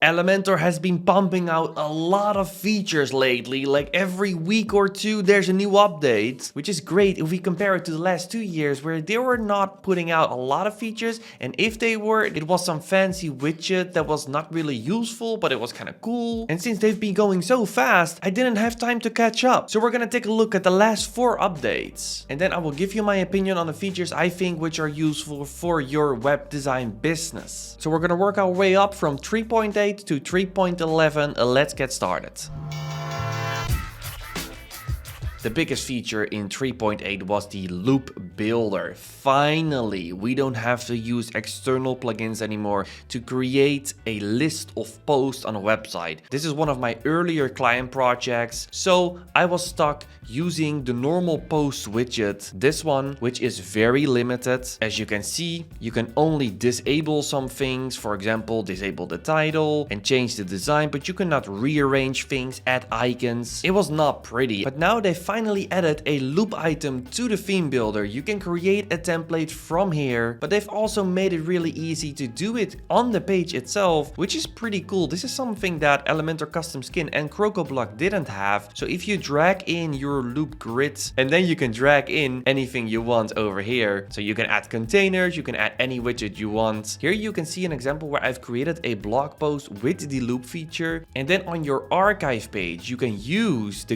Elementor has been pumping out a lot of features lately, like every week or two there's a new update, which is great if we compare it to the last 2 years where they were not putting out a lot of features, and if they were, it was some fancy widget that was not really useful, but it was kind of cool. And since they've been going so fast, I didn't have time to catch up. So we're gonna take a look at the last 4 updates, and then I will give you my opinion on the features I think which are useful for your web design business. So we're gonna work our way up from 3.8 to 3.11, let's get started. The biggest feature in 3.8 was the Loopbuilder. Finally, we don't have to use external plugins anymore to create a list of posts on a website. This is one of my earlier client projects, so I was stuck using the normal post widget, this one, which is very limited. As you can see, you can only disable some things, for example, disable the title and change the design, but you cannot rearrange things, add icons. It was not pretty, but now they finally added a loop item to the theme builder. You can create a template from here, but they've also made it really easy to do it on the page itself, which is pretty cool. This is something that Elementor Custom Skin and CrocoBlock didn't have. So if you drag in your loop grid, and then you can drag in anything you want over here. So you can add containers, you can add any widget you want. Here you can see an example where I've created a blog post with the loop feature, and then on your archive page, you can use the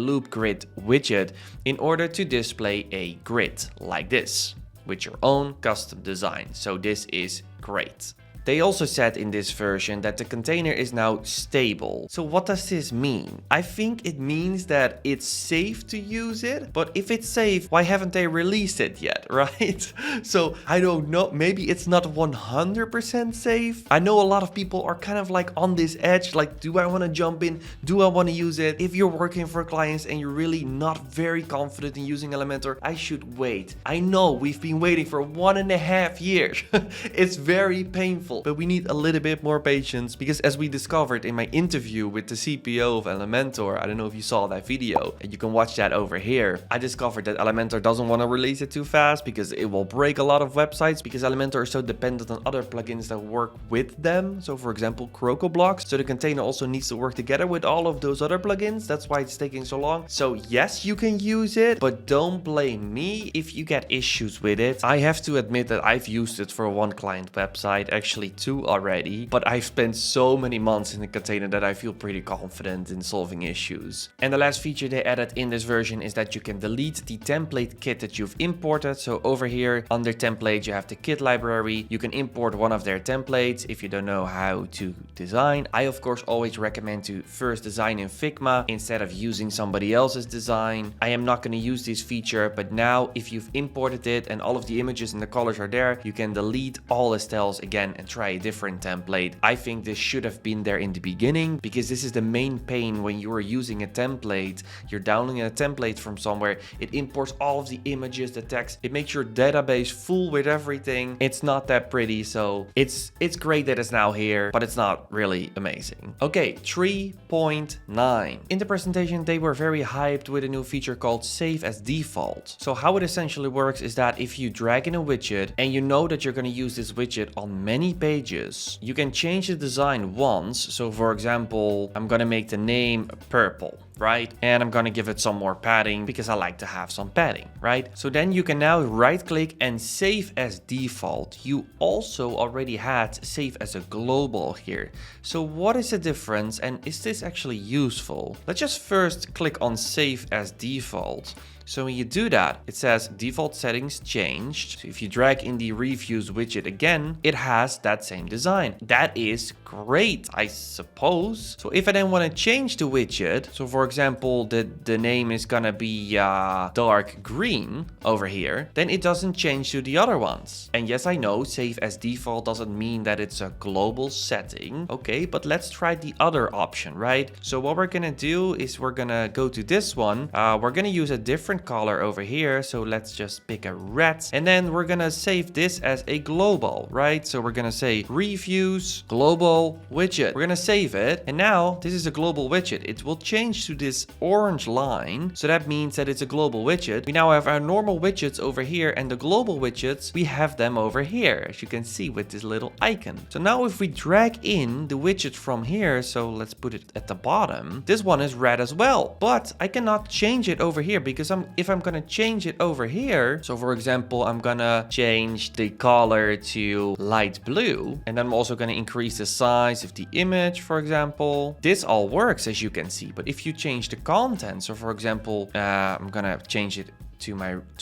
loop grid widget in order to display a grid like this with your own custom design. So this is great. They also said in this version that the container is now stable. So what does this mean? I think it means that it's safe to use it, but if it's safe, why haven't they released it yet, right? So I don't know, maybe it's not 100% safe. I know a lot of people are kind of like on this edge, like, do I want to jump in? Do I want to use it? If you're working for clients and you're really not very confident in using Elementor, I should wait. I know we've been waiting for 1.5 years. It's very painful. But we need a little bit more patience, because as we discovered in my interview with the CPO of Elementor, I don't know if you saw that video, and you can watch that over here. I discovered that Elementor doesn't want to release it too fast because it will break a lot of websites, because Elementor is so dependent on other plugins that work with them. So for example, CrocoBlock. So the container also needs to work together with all of those other plugins. That's why it's taking so long. So yes, you can use it, but don't blame me if you get issues with it. I have to admit that I've used it for one client website, actually 2 already, but I've spent so many months in the container that I feel pretty confident in solving issues. And the last feature they added in this version is that you can delete the template kit that you've imported. So over here under template, you have the kit library. You can import one of their templates if you don't know how to design. I of course always recommend to first design in Figma instead of using somebody else's design. I am not going to use this feature, but now if you've imported it and all of the images and the colors are there, you can delete all the styles again and try a different template. I think this should have been there in the beginning, because this is the main pain when you are using a template. You're downloading a template from somewhere, it imports all of the images, the text, it makes your database full with everything. It's not that pretty, so it's great that it's now here, but it's not really amazing. Okay, 3.9. In the presentation, they were very hyped with a new feature called Save as Default. So how it essentially works is that if you drag in a widget and you know that you're going to use this widget on many pages, you can change the design once. So for example, I'm gonna make the name purple, right? And I'm gonna give it some more padding because I like to have some padding, right? So then you can now right click and save as default. You also already had save as a global here. So what is the difference, and is this actually useful? Let's just first click on save as default. So when you do that, it says default settings changed. So if you drag in the reviews widget again, it has that same design. That is great, I suppose. So if I then want to change the widget, so for example, the name is gonna be dark green over here, then it doesn't change to the other ones. And yes, I know save as default doesn't mean that it's a global setting. Okay, but let's try the other option, right? So what we're gonna do is we're gonna go to this one. We're gonna use a different different color over here. So let's just pick a red. And then we're gonna save this as a global, right? So we're gonna say reviews, global widget. We're gonna save it. And now this is a global widget. It will change to this orange line. So that means that it's a global widget. We now have our normal widgets over here, and the global widgets, we have them over here, as you can see with this little icon. So now if we drag in the widget from here, so let's put it at the bottom, this one is red as well. But I cannot change it over here because if I'm gonna change it over here, so for example, I'm gonna change the color to light blue, and then I'm also gonna increase the size of the image, for example. This all works, as you can see. But if you change the content, so for example, I'm gonna change it to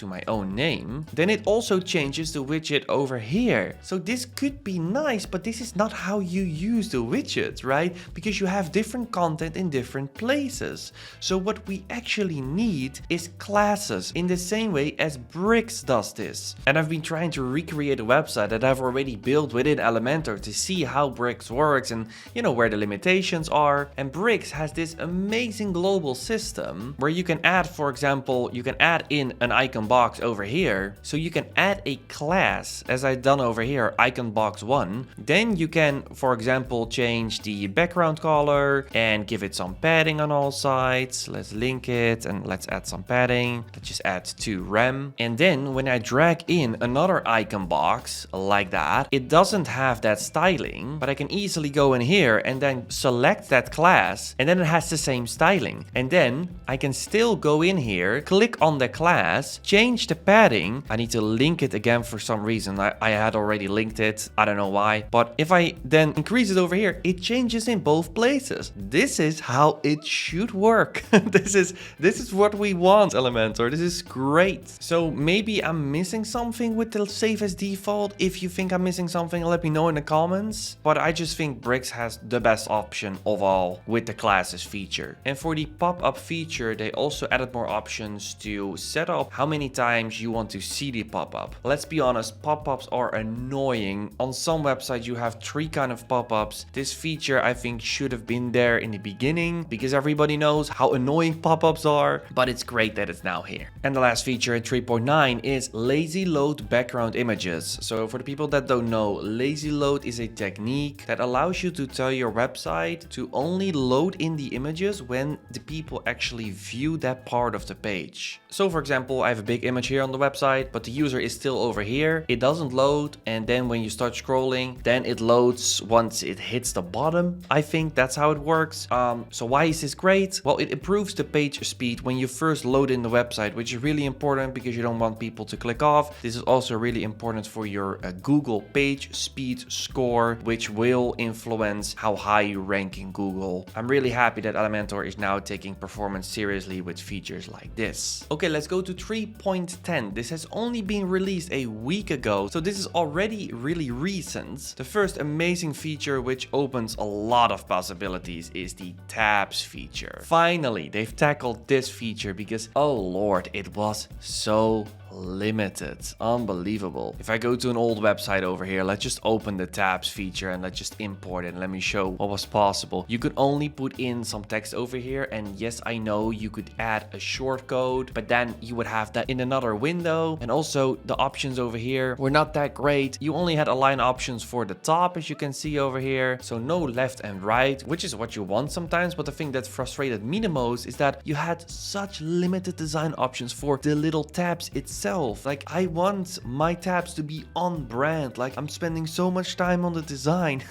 my own name, then it also changes the widget over here. So this could be nice, but this is not how you use the widgets, right? Because you have different content in different places. So what we actually need is classes in the same way as Bricks does this. And I've been trying to recreate a website that I've already built within Elementor to see how Bricks works and, you know, where the limitations are. And Bricks has this amazing global system where you can add, for example, you can add in an icon box over here. So you can add a class, as I've done over here, icon box 1. Then you can, for example, change the background color and give it some padding on all sides. Let's link it and let's add some padding. Let's just add 2 rem. And then when I drag in another icon box like that, it doesn't have that styling, but I can easily go in here and then select that class, and then it has the same styling. And then I can still go in here, click on the class, change the padding. I need to link it again for some reason. I had already linked it. I don't know why. But if I then increase it over here, it changes in both places. This is how it should work. This is what we want, Elementor. This is great. So maybe I'm missing something with the save as default. If you think I'm missing something, let me know in the comments. But I just think Bricks has the best option of all with the classes feature. And for the pop-up feature, they also added more options to set up how many times you want to see the pop-up. Let's be honest, pop-ups are annoying. On some websites you have 3 kind of pop-ups. This feature I think should have been there in the beginning because everybody knows how annoying pop-ups are, but it's great that it's now here. And the last feature in 3.9 is lazy load background images. So for the people that don't know, lazy load is a technique that allows you to tell your website to only load in the images when the people actually view that part of the page. So for example, I have a big image here on the website, but the user is still over here. It doesn't load, and then when you start scrolling, then it loads once it hits the bottom. I think that's how it works. So why is this great? Well, it improves the page speed when you first load in the website, which is really important because you don't want people to click off. This is also really important for your Google page speed score, which will influence how high you rank in Google. I'm really happy that Elementor is now taking performance seriously with features like this. Okay, let's go to 3.10. This has only been released a week ago, so this is already really recent. The first amazing feature which opens a lot of possibilities is the tabs feature. Finally, they've tackled this feature because, oh lord, it was so limited. Unbelievable. If I go to an old website over here, let's just open the tabs feature and let's just import it and let me show what was possible. You could only put in some text over here, and yes, I know you could add a short code, but then you would have that in another window. And also the options over here were not that great. You only had align options for the top, as you can see over here, so no left and right, which is what you want sometimes. But the thing that frustrated me the most is that you had such limited design options for the little tabs itself. Like, I want my tabs to be on brand. Like, I'm spending so much time on the design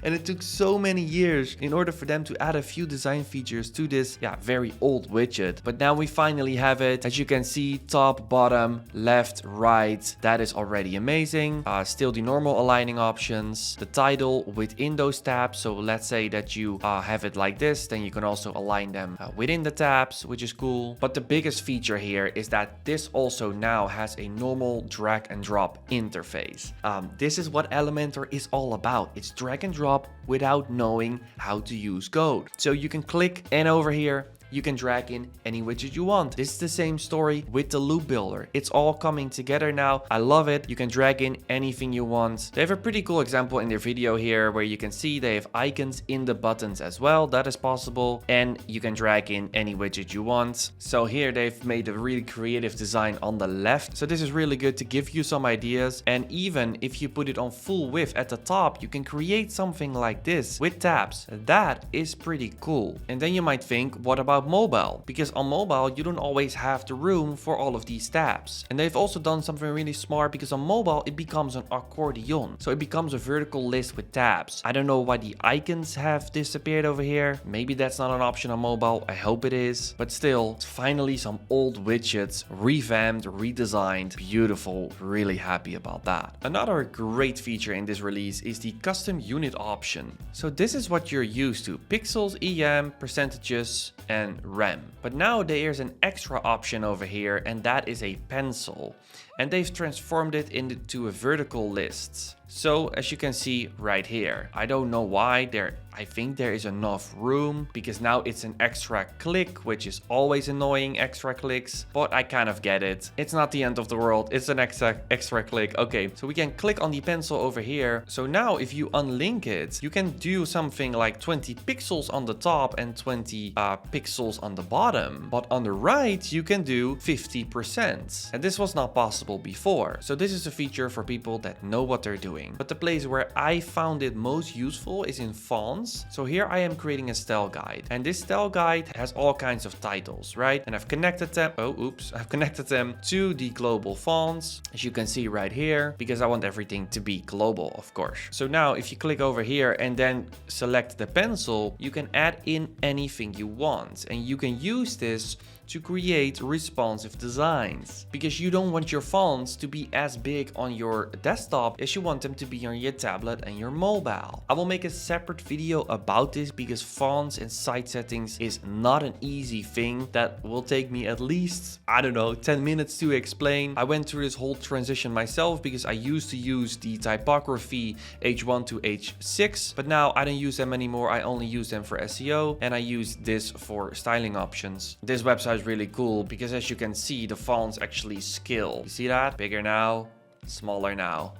and it took so many years in order for them to add a few design features to this very old widget. But now we finally have it. As you can see, top, bottom, left, right, that is already amazing. Still the normal aligning options, the title within those tabs. So let's say that you have it like this, then you can also align them within the tabs, which is cool. But the biggest feature here is that this also now has a normal drag and drop interface. This is what Elementor is all about. It's drag and drop without knowing how to use code. So you can click, and over here you can drag in any widget you want. This is the same story with the Loop Builder. It's all coming together now. I love it. You can drag in anything you want. They have a pretty cool example in their video here where you can see they have icons in the buttons as well. That is possible. And you can drag in any widget you want. So here they've made a really creative design on the left. So this is really good to give you some ideas. And even if you put it on full width at the top, you can create something like this with tabs. That is pretty cool. And then you might think, what about mobile? Because on mobile, you don't always have the room for all of these tabs. And they've also done something really smart because on mobile, it becomes an accordion. So it becomes a vertical list with tabs. I don't know why the icons have disappeared over here. Maybe that's not an option on mobile. I hope it is. But still, finally some old widgets revamped, redesigned. Beautiful. Really happy about that. Another great feature in this release is the custom unit option. So this is what you're used to. Pixels, EM, percentages, and RAM. But now there's an extra option over here, and that is a pencil. And they've transformed it into a vertical list. So as you can see right here, I don't know why I think there is enough room because now it's an extra click, which is always annoying, extra clicks, but I kind of get it. It's not the end of the world. It's an extra click. Okay, so we can click on the pencil over here. So now if you unlink it, you can do something like 20 pixels on the top and 20 pixels on the bottom. But on the right, you can do 50%. And this was not possible before. So this is a feature for people that know what they're doing. But the place where I found it most useful is in fonts. So here I am creating a style guide, and this style guide has all kinds of titles, right? And I've connected them, I've connected them to the global fonts, as you can see right here, because I want everything to be global, of course. So now if you click over here and then select the pencil, you can add in anything you want, and you can use this to create responsive designs, because you don't want your fonts to be as big on your desktop as you want them to be on your tablet and your mobile. I will make a separate video about this because fonts and site settings is not an easy thing that will take me at least, I don't know, 10 minutes to explain. I went through this whole transition myself because I used to use the typography H1 to H6, but now I don't use them anymore. I only use them for SEO, and I use this for styling options. This website is really cool because, as you can see, the fonts actually scale. You see that? Bigger now, smaller now.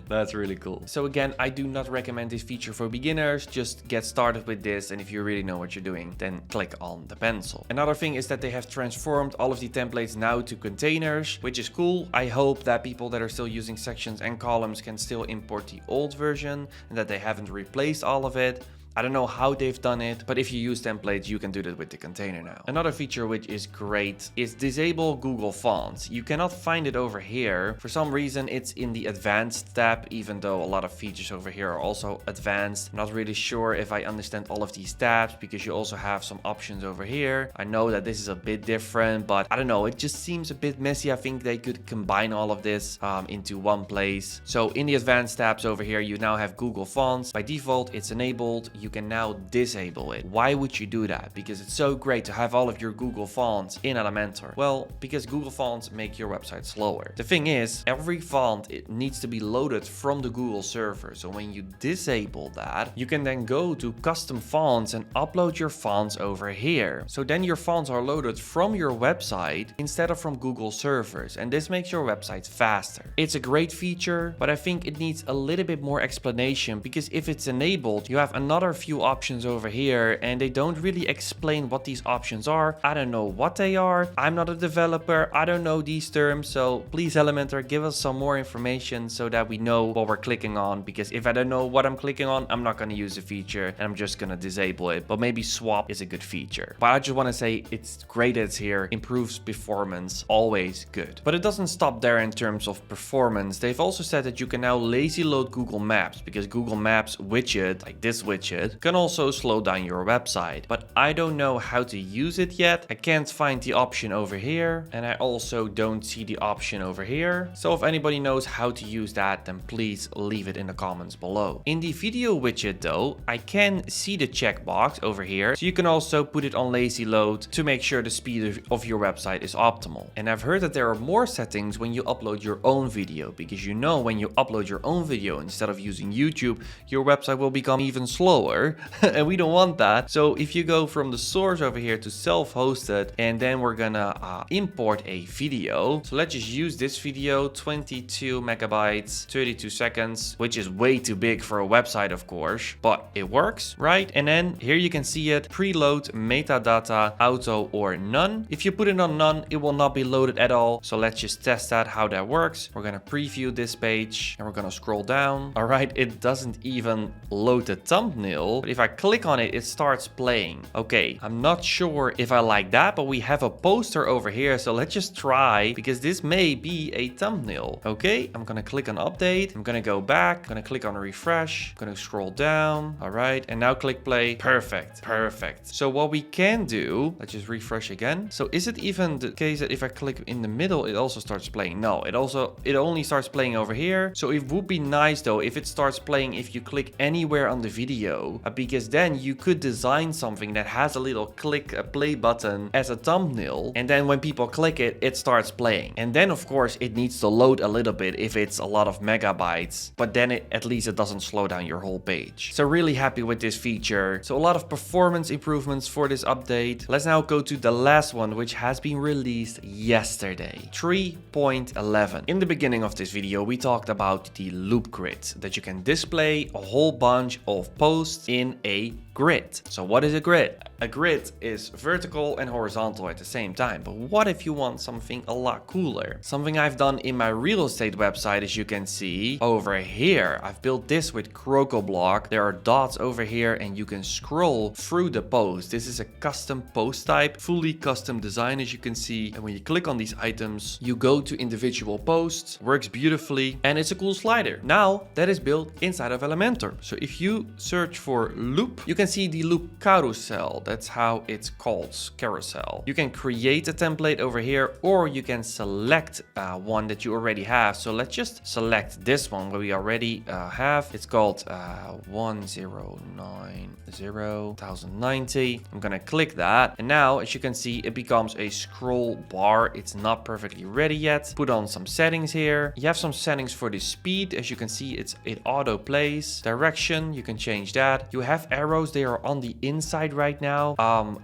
That's really cool. So again, I do not recommend this feature for beginners. Just get started with this, and if you really know what you're doing, then click on the pencil. Another thing is that they have transformed all of the templates now to containers, which is cool. I hope that people that are still using sections and columns can still import the old version and that they haven't replaced all of it. I don't know how they've done it, but if you use templates, you can do that with the container now. Another feature which is great is disable Google Fonts. You cannot find it over here. For some reason, it's in the advanced tab, even though a lot of features over here are also advanced. I'm not really sure if I understand all of these tabs because you also have some options over here. I know that this is a bit different, but I don't know. It just seems a bit messy. I think they could combine all of this into one place. So in the advanced tabs over here, you now have Google Fonts. By default, it's enabled. You can now disable it. Why would you do that? Because it's so great to have all of your Google fonts in Elementor. Well, because Google fonts make your website slower. The thing is, every font, it needs to be loaded from the Google server. So when you disable that, you can then go to custom fonts and upload your fonts over here. So then your fonts are loaded from your website instead of from Google servers. And this makes your website faster. It's a great feature, but I think it needs a little bit more explanation, because if it's enabled, you have another few options over here and they don't really explain what these options are. I don't know what they are. I'm not a developer. I don't know these terms. So please, Elementor, give us some more information so that we know what we're clicking on, because if I don't know what I'm clicking on, I'm not going to use the feature and I'm just going to disable it. But maybe swap is a good feature. But I just want to say it's great that it's here. Improves performance. Always good. But it doesn't stop there in terms of performance. They've also said that you can now lazy load Google Maps, because Google Maps widget, like this widget, can also slow down your website. But I don't know how to use it yet. I can't find the option over here, and I also don't see the option over here. So if anybody knows how to use that, then please leave it in the comments below. In the video widget though, I can see the checkbox over here, so you can also put it on lazy load to make sure the speed of your website is optimal. And I've heard that there are more settings when you upload your own video, because you know when you upload your own video instead of using YouTube, your website will become even slower. anymore. And we don't want that. So if you go from the source over here to self-hosted, and then we're gonna import a video. So let's just use this video, 22 megabytes, 32 seconds, which is way too big for a website, of course, but it works, right? And then here you can see it, preload metadata, auto or none. If you put it on none, it will not be loaded at all. So let's just test that, how that works. We're gonna preview this page and we're gonna scroll down. All right, it doesn't even load the thumbnail, but if I click on it, it starts playing. Okay, I'm not sure if I like that, but we have a poster over here. So let's just try, because this may be a thumbnail. Okay, I'm gonna click on update. I'm gonna go back, I'm gonna click on refresh, I'm gonna scroll down. All right, and now click play. Perfect, perfect. So what we can do, let's just refresh again. So is it even the case that if I click in the middle, it also starts playing? No, it only starts playing over here. So it would be nice though if it starts playing if you click anywhere on the video, because then you could design something that has a little click a play button as a thumbnail, and then when people click it, it starts playing. And then of course it needs to load a little bit if it's a lot of megabytes, but then at least it doesn't slow down your whole page. So really happy with this feature. So a lot of performance improvements for this update. Let's now go to the last one, which has been released yesterday, 3.11. In the beginning of this video, we talked about the loop grid, that you can display a whole bunch of posts in a grid. So what is a grid? A grid is vertical and horizontal at the same time. But what if you want something a lot cooler? Something I've done in my real estate website, as you can see over here. I've built this with CrocoBlock. There are dots over here and you can scroll through the post. This is a custom post type, fully custom design, as you can see. And when you click on these items, you go to individual posts, works beautifully, and it's a cool slider. Now that is built inside of Elementor. So if you search for loop, you can see the loop carousel. That's how it's called, carousel. You can create a template over here, or you can select one that you already have. So let's just select this one where we already have. It's called 1090. I'm gonna click that. And now, as you can see, it becomes a scroll bar. It's not perfectly ready yet. Put on some settings here. You have some settings for the speed. As you can see, it auto plays. Direction, you can change that. You have arrows. They are on the inside right now.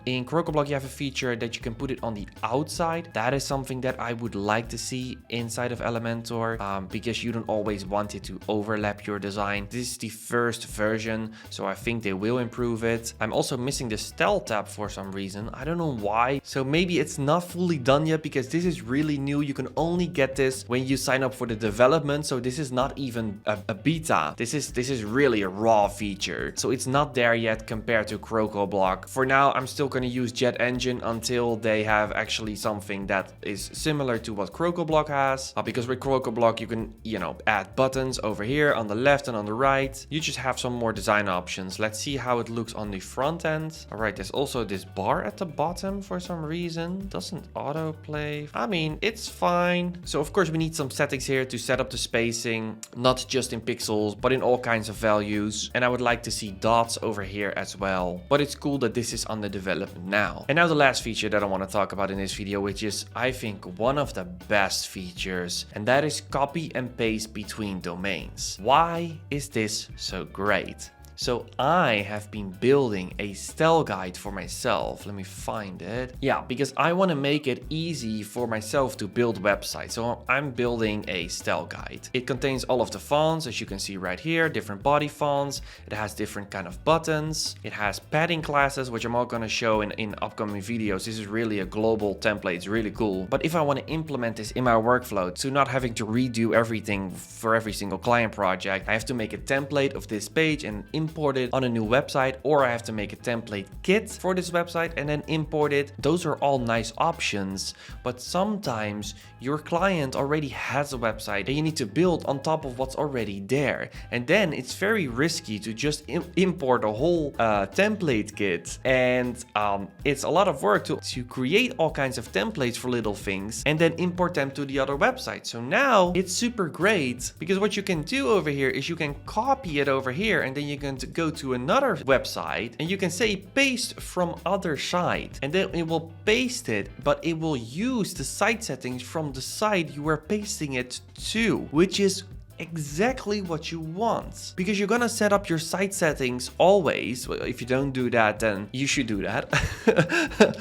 In CrocoBlock, you have a feature that you can put it on the outside. That is something that I would like to see inside of Elementor, because you don't always want it to overlap your design. This is the first version, so I think they will improve it. I'm also missing the style tab for some reason. I don't know why. So maybe it's not fully done yet, because this is really new. You can only get this when you sign up for the development. So this is not even a beta. This is really a raw feature. So it's not there yet compared to CrocoBlock. For now, I'm still going to use Jet Engine until they have actually something that is similar to what CrocoBlock has. Because with CrocoBlock, you can, add buttons over here on the left and on the right. You just have some more design options. Let's see how it looks on the front end. All right, there's also this bar at the bottom for some reason. Doesn't autoplay. I mean, it's fine. So of course, we need some settings here to set up the spacing, not just in pixels, but in all kinds of values. And I would like to see dots over here as well. But it's cool that this is under development now. And now the last feature that I want to talk about in this video, which is, I think, one of the best features, and that is copy and paste between domains. Why is this so great? So I have been building a style guide for myself. Let me find it. Yeah, because I want to make it easy for myself to build websites. So I'm building a style guide. It contains all of the fonts, as you can see right here, different body fonts. It has different kind of buttons. It has padding classes, which I'm all going to show in upcoming videos. This is really a global template. It's really cool. But if I want to implement this in my workflow, so not having to redo everything for every single client project, I have to make a template of this page and import it on a new website, or I have to make a template kit for this website and then import it. Those are all nice options, but sometimes your client already has a website and you need to build on top of what's already there. And then it's very risky to just import a whole template kit. And it's a lot of work to create all kinds of templates for little things and then import them to the other website. So now it's super great, because what you can do over here is you can copy it over here, and then you can go to another website and you can say paste from other site, and then it will paste it, but it will use the site settings from the site you were pasting it to, which is exactly what you want. Because you're gonna set up your site settings always. Well, if you don't do that, then you should do that.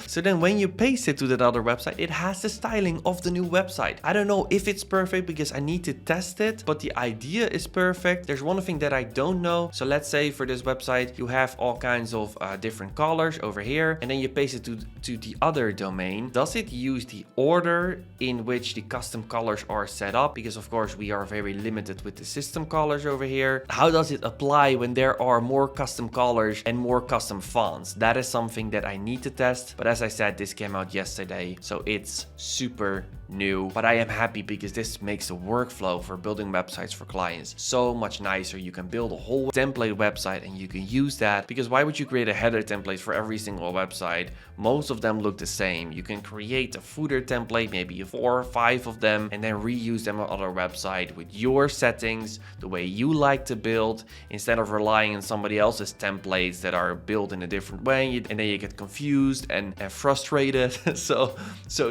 So then when you paste it to that other website, it has the styling of the new website. I don't know if it's perfect because I need to test it, but the idea is perfect. There's one thing that I don't know. So let's say for this website, you have all kinds of different colors over here, and then you paste it to the other domain. Does it use the order in which the custom colors are set up? Because of course we are very limited with the system colors over here. How does it apply when there are more custom colors and more custom fonts? That is something that I need to test. But as I said, this came out yesterday, so it's super new. But I am happy because this makes the workflow for building websites for clients so much nicer. You can build a whole template website and you can use that, because why would you create a header template for every single website? Most of them look the same. You can create a footer template, maybe 4 or 5 of them, and then reuse them on other website with your settings, the way you like to build, instead of relying on somebody else's templates that are built in a different way, and then you get confused and frustrated. so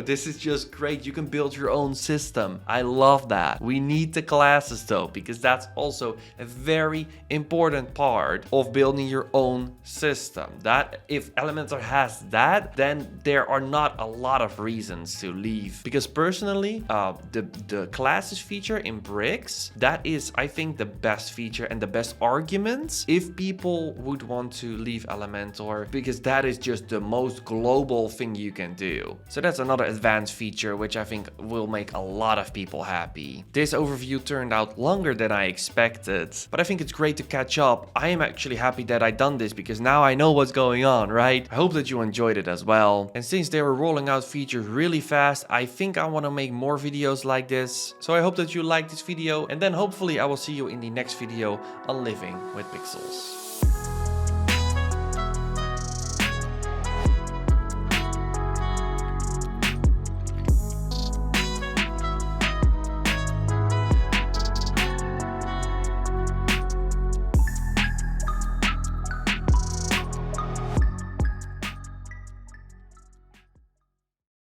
this is just great. You can build your own system. I love that. We need the classes though, because that's also a very important part of building your own system. That if Elementor has that, then there are not a lot of reasons to leave. Because personally, the classes feature in Bricks, that is, I think, the best feature and the best arguments if people would want to leave Elementor, because that is just the most global thing you can do. So that's another advanced feature which I think will make a lot of people happy. This overview turned out longer than I expected, but I think it's great to catch up. I am actually happy that I done this because now I know what's going on, right? I hope that you enjoyed it as well. And since they were rolling out features really fast, I think I want to make more videos like this. So I hope that you liked this video, and then hopefully I will see you in the next video on Living with Pixels.